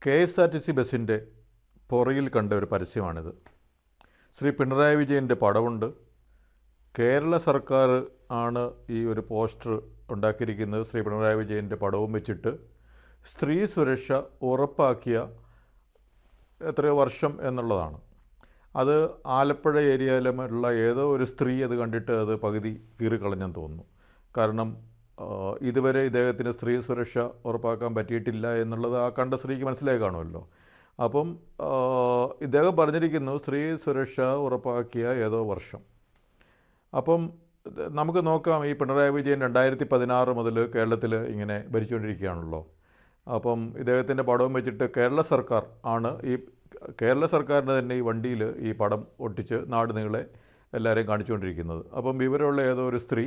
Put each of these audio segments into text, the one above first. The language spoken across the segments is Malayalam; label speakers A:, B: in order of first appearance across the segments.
A: KSRTC ബസ്സിൻ്റെ പുറകിൽ കണ്ട ഒരു പരസ്യമാണിത്. ശ്രീ പിണറായി വിജയൻ്റെ പടമുണ്ട്. കേരള സർക്കാർ ആണ് ഈ ഒരു പോസ്റ്റർ ഉണ്ടാക്കിയിരിക്കുന്നത്. ശ്രീ പിണറായി വിജയൻ്റെ പടവും വെച്ചിട്ട് സ്ത്രീ സുരക്ഷ ഉറപ്പാക്കിയ എത്രയോ വർഷം എന്നുള്ളതാണ്. അത് ആലപ്പുഴ ഏരിയയിലുള്ള ഏതോ ഒരു സ്ത്രീ അത് കണ്ടിട്ട് അത് പകുതി കീറിക്കളഞ്ഞെന്ന് തോന്നുന്നു. കാരണം ഇതുവരെ ഇദ്ദേഹത്തിന് സ്ത്രീ സുരക്ഷ ഉറപ്പാക്കാൻ പറ്റിയിട്ടില്ല എന്നുള്ളത് ആ കണ്ട സ്ത്രീക്ക് മനസ്സിലായി കാണുമല്ലോ. അപ്പം ഇദ്ദേഹം പറഞ്ഞിരിക്കുന്നു സ്ത്രീ സുരക്ഷ ഉറപ്പാക്കിയ ഏതോ വർഷം. അപ്പം നമുക്ക് നോക്കാം, ഈ പിണറായി വിജയൻ 2016 മുതൽ കേരളത്തിൽ ഇങ്ങനെ ഭരിച്ചുകൊണ്ടിരിക്കുകയാണല്ലോ. അപ്പം ഇദ്ദേഹത്തിൻ്റെ പടവും വെച്ചിട്ട് കേരള സർക്കാർ ആണ്, ഈ കേരള സർക്കാരിൻ്റെ തന്നെ ഈ വണ്ടിയിൽ ഈ പടം ഒട്ടിച്ച് നാട് നീളെ എല്ലാവരെയും കാണിച്ചുകൊണ്ടിരിക്കുന്നത്. അപ്പം വിവരമുള്ള ഏതോ ഒരു സ്ത്രീ,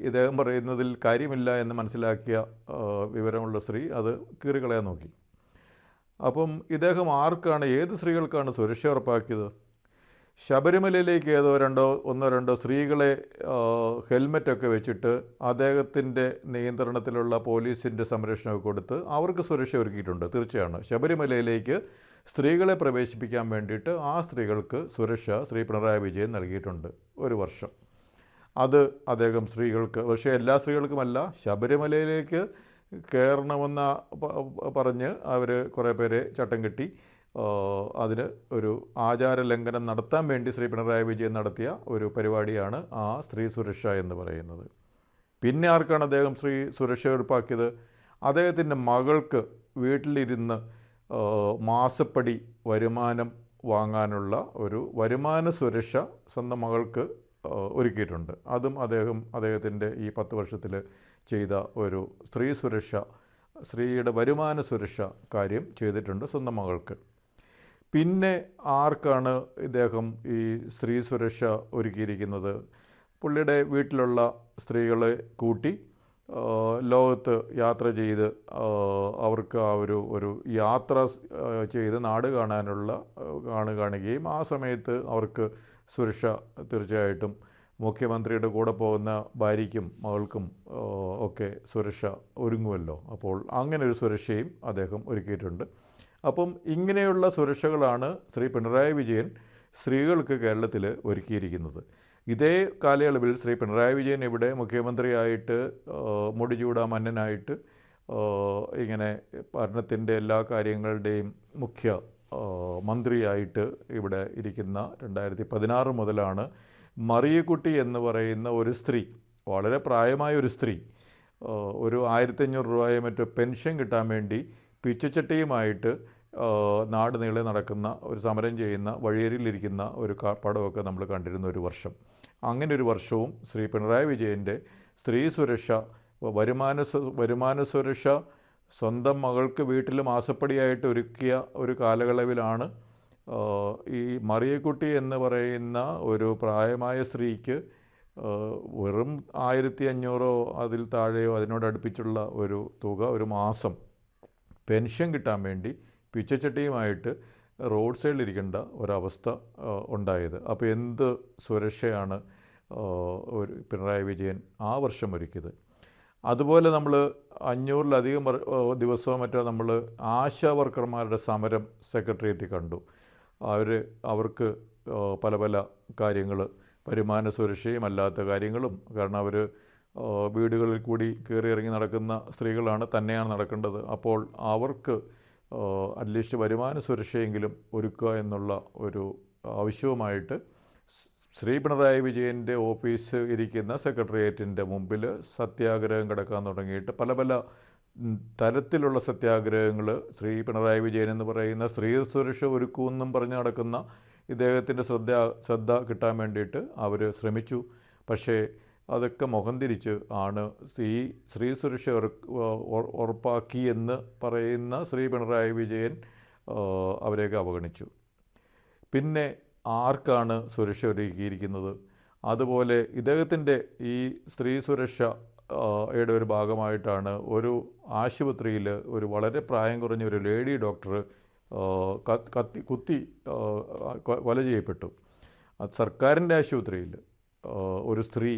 A: ഇദ്ദേഹം പറയുന്നതിൽ കാര്യമില്ല എന്ന് മനസ്സിലാക്കിയ വിവരമുള്ള സ്ത്രീ അത് കീറിക്കളയാൻ നോക്കി. അപ്പം ഇദ്ദേഹം ഏത് സ്ത്രീകൾക്കാണ് സുരക്ഷ ഉറപ്പാക്കിയത്? ശബരിമലയിലേക്ക് ഒന്നോ രണ്ടോ സ്ത്രീകളെ ഹെൽമെറ്റൊക്കെ വെച്ചിട്ട് അദ്ദേഹത്തിൻ്റെ നിയന്ത്രണത്തിലുള്ള പോലീസിൻ്റെ സംരക്ഷണമൊക്കെ കൊടുത്ത് അവർക്ക് സുരക്ഷ ഒരുക്കിയിട്ടുണ്ട്. തീർച്ചയാണ്, ശബരിമലയിലേക്ക് സ്ത്രീകളെ പ്രവേശിപ്പിക്കാൻ വേണ്ടിയിട്ട് ആ സ്ത്രീകൾക്ക് സുരക്ഷ ശ്രീ പിണറായി വിജയൻ നൽകിയിട്ടുണ്ട് ഒരു വർഷം. അത് അദ്ദേഹം സ്ത്രീകൾക്ക്, പക്ഷേ എല്ലാ സ്ത്രീകൾക്കുമല്ല, ശബരിമലയിലേക്ക് കയറണമെന്ന് പറഞ്ഞ് അവർ കുറേ പേരെ ചട്ടം കെട്ടി അതിന് ഒരു ആചാര ലംഘനം നടത്താൻ വേണ്ടി ശ്രീ പിണറായി വിജയൻ നടത്തിയ ഒരു പരിപാടിയാണ് ആ സ്ത്രീ സുരക്ഷ എന്ന് പറയുന്നത്. പിന്നെ ആർക്കാണ് അദ്ദേഹം സ്ത്രീ സുരക്ഷ ഉറപ്പാക്കിയത്? അദ്ദേഹത്തിൻ്റെ മകൾക്ക് വീട്ടിലിരുന്ന് മാസപ്പടി വരുമാനം വാങ്ങാനുള്ള ഒരു വരുമാന സുരക്ഷ സ്വന്തം മകൾക്ക് ഒരുക്കിയിട്ടുണ്ട്. അതും അദ്ദേഹത്തിൻ്റെ ഈ 10 വർഷത്തിൽ ചെയ്ത ഒരു സ്ത്രീ സുരക്ഷ, സ്ത്രീയുടെ വരുമാന സുരക്ഷ കാര്യം ചെയ്തിട്ടുണ്ട് സ്വന്തം മകൾക്ക്. പിന്നെ ആർക്കാണ് ഇദ്ദേഹം ഈ സ്ത്രീ സുരക്ഷ ഒരുക്കിയിരിക്കുന്നത്? പുള്ളിയുടെ വീട്ടിലുള്ള സ്ത്രീകളെ കൂട്ടി ലോകത്ത് യാത്ര ചെയ്ത് അവർക്ക് ആ ഒരു യാത്ര ചെയ്ത് നാട് കാണുകയും ആ സമയത്ത് അവർക്ക് സുരക്ഷ തീർച്ചയായിട്ടും മുഖ്യമന്ത്രിയുടെ കൂടെ പോകുന്ന ഭാര്യയ്ക്കും മകൾക്കും ഒക്കെ സുരക്ഷ ഒരുങ്ങുമല്ലോ. അപ്പോൾ അങ്ങനെ ഒരു സുരക്ഷയും അദ്ദേഹം ഒരുക്കിയിട്ടുണ്ട്. അപ്പം ഇങ്ങനെയുള്ള സുരക്ഷകളാണ് ശ്രീ പിണറായി വിജയൻ സ്ത്രീകൾക്ക് കേരളത്തിൽ ഒരുക്കിയിരിക്കുന്നത്. ഇതേ കാലയളവിൽ ശ്രീ പിണറായി വിജയൻ ഇവിടെ മുഖ്യമന്ത്രിയായിട്ട് മുടിചൂടാ മന്നനായിട്ട് ഇങ്ങനെ ഭരണത്തിൻ്റെ എല്ലാ കാര്യങ്ങളുടെയും മുഖ്യ മന്ത്രിയായിട്ട് ഇവിടെ ഇരിക്കുന്ന 2016 മുതലാണ് മറിയക്കുട്ടി എന്ന് പറയുന്ന ഒരു സ്ത്രീ, വളരെ പ്രായമായ ഒരു സ്ത്രീ, ഒരു 1500 രൂപയോ മറ്റോ പെൻഷൻ കിട്ടാൻ വേണ്ടി പിച്ചച്ചട്ടിയുമായിട്ട് നാട് നീളെ നടക്കുന്ന ഒരു സമരം ചെയ്യുന്ന വഴിയരിയിലിരിക്കുന്ന ഒരു പടമൊക്കെ നമ്മൾ കണ്ടിരുന്ന ഒരു വർഷം. അങ്ങനെ ഒരു വർഷവും ശ്രീ പിണറായി വിജയൻ്റെ സ്ത്രീ സുരക്ഷ, വരുമാന സുരക്ഷ സ്വന്തം മകൾക്ക് വീട്ടിൽ മാസപ്പടിയായിട്ട് ഒരുക്കിയ ഒരു കാലയളവിലാണ് ഈ മറിയക്കുട്ടി എന്ന് പറയുന്ന ഒരു പ്രായമായ സ്ത്രീക്ക് വെറും 1500 അതിൽ താഴെയോ അതിനോടടുപ്പിച്ചുള്ള ഒരു തുക ഒരു മാസം പെൻഷൻ കിട്ടാൻ വേണ്ടി പിച്ചച്ചട്ടിയുമായിട്ട് റോഡ് സൈഡിലിരിക്കേണ്ട ഒരവസ്ഥ ഉണ്ടായത്. അപ്പോൾ എന്ത് സുരക്ഷയാണ് ഒരു പിണറായി വിജയൻ ആ വർഷം ഒരുക്കിയത്? അതുപോലെ നമ്മൾ 500-ലധികം ദിവസവും മറ്റോ നമ്മൾ ആശാ വർക്കർമാരുടെ സമരം സെക്രട്ടേറിയറ്റിൽ കണ്ടു. അവർക്ക് പല പല കാര്യങ്ങൾ, വരുമാന സുരക്ഷയും അല്ലാത്ത കാര്യങ്ങളും, കാരണം അവർ വീടുകളിൽ കൂടി കയറി ഇറങ്ങി നടക്കുന്ന സ്ത്രീകളാണ്, തന്നെയാണ് നടക്കേണ്ടത്. അപ്പോൾ അവർക്ക് അറ്റ്ലീസ്റ്റ് വരുമാന സുരക്ഷയെങ്കിലും ഒരുക്കുക എന്നുള്ള ഒരു ആവശ്യവുമായിട്ട് ശ്രീ പിണറായി വിജയൻ്റെ ഓഫീസ് ഇരിക്കുന്ന സെക്രട്ടേറിയറ്റിൻ്റെ മുമ്പിൽ സത്യാഗ്രഹം കിടക്കാൻ തുടങ്ങിയിട്ട് പല പല തരത്തിലുള്ള സത്യാഗ്രഹങ്ങൾ ശ്രീ പിണറായി വിജയൻ എന്ന് പറയുന്ന സ്ത്രീ സുരക്ഷ ഒരുക്കുമെന്നും പറഞ്ഞ് നടക്കുന്ന ഇദ്ദേഹത്തിൻ്റെ ശ്രദ്ധ കിട്ടാൻ വേണ്ടിയിട്ട് അവർ ശ്രമിച്ചു. പക്ഷേ അതൊക്കെ മുഖം തിരിച്ച് ആണ് സ്ത്രീ സുരക്ഷ ഉറപ്പാക്കി എന്ന് പറയുന്ന ശ്രീ പിണറായി വിജയൻ അവരെയൊക്കെ അവഗണിച്ചു. പിന്നെ ആർക്കാണ് സുരക്ഷ ഒരുക്കിയിരിക്കുന്നത്? അതുപോലെ ഇദ്ദേഹത്തിൻ്റെ ഈ സ്ത്രീ സുരക്ഷ യുടെ ഒരു ഭാഗമായിട്ടാണ് ഒരു ആശുപത്രിയിൽ ഒരു വളരെ പ്രായം കുറഞ്ഞ ഒരു ലേഡി ഡോക്ടർ കുത്തി കൊല ചെയ്യപ്പെട്ടു. സർക്കാരിൻ്റെ ആശുപത്രിയിൽ ഒരു സ്ത്രീ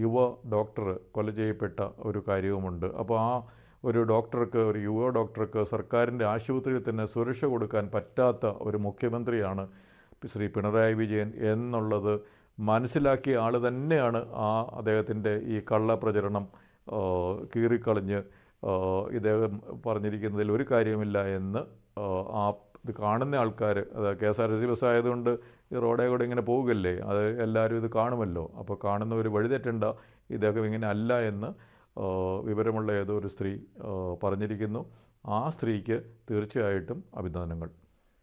A: യുവ ഡോക്ടർ കൊല ചെയ്യപ്പെട്ട ഒരു കാര്യവുമുണ്ട്. അപ്പോൾ ആ ഒരു ഡോക്ടർക്ക്, ഒരു യുവ ഡോക്ടർക്ക് സർക്കാരിൻ്റെ ആശുപത്രിയിൽ തന്നെ സുരക്ഷ കൊടുക്കാൻ പറ്റാത്ത ഒരു മുഖ്യമന്ത്രിയാണ് ശ്രീ പിണറായി വിജയൻ എന്നുള്ളത് മനസ്സിലാക്കിയ ആൾ തന്നെയാണ് അദ്ദേഹത്തിൻ്റെ ഈ കള്ളപ്രചരണം കീറിക്കളഞ്ഞ് ഇദ്ദേഹം പറഞ്ഞിരിക്കുന്നതിൽ ഒരു കാര്യമില്ല എന്ന് ഇത് കാണുന്ന ആൾക്കാർ, അത് KSRTC ബസ് ആയതുകൊണ്ട് ഈ റോഡേ കൂടെ ഇങ്ങനെ പോവുകയല്ലേ, അത് എല്ലാവരും ഇത് കാണുമല്ലോ. അപ്പോൾ കാണുന്നവർ വഴിതെറ്റണ്ട, ഇദ്ദേഹം ഇങ്ങനെ അല്ല എന്ന് വിവരമുള്ള ഏതോ ഒരു സ്ത്രീ പറഞ്ഞിരിക്കുന്നു. ആ സ്ത്രീക്ക് തീർച്ചയായിട്ടും അഭിനന്ദനങ്ങൾ.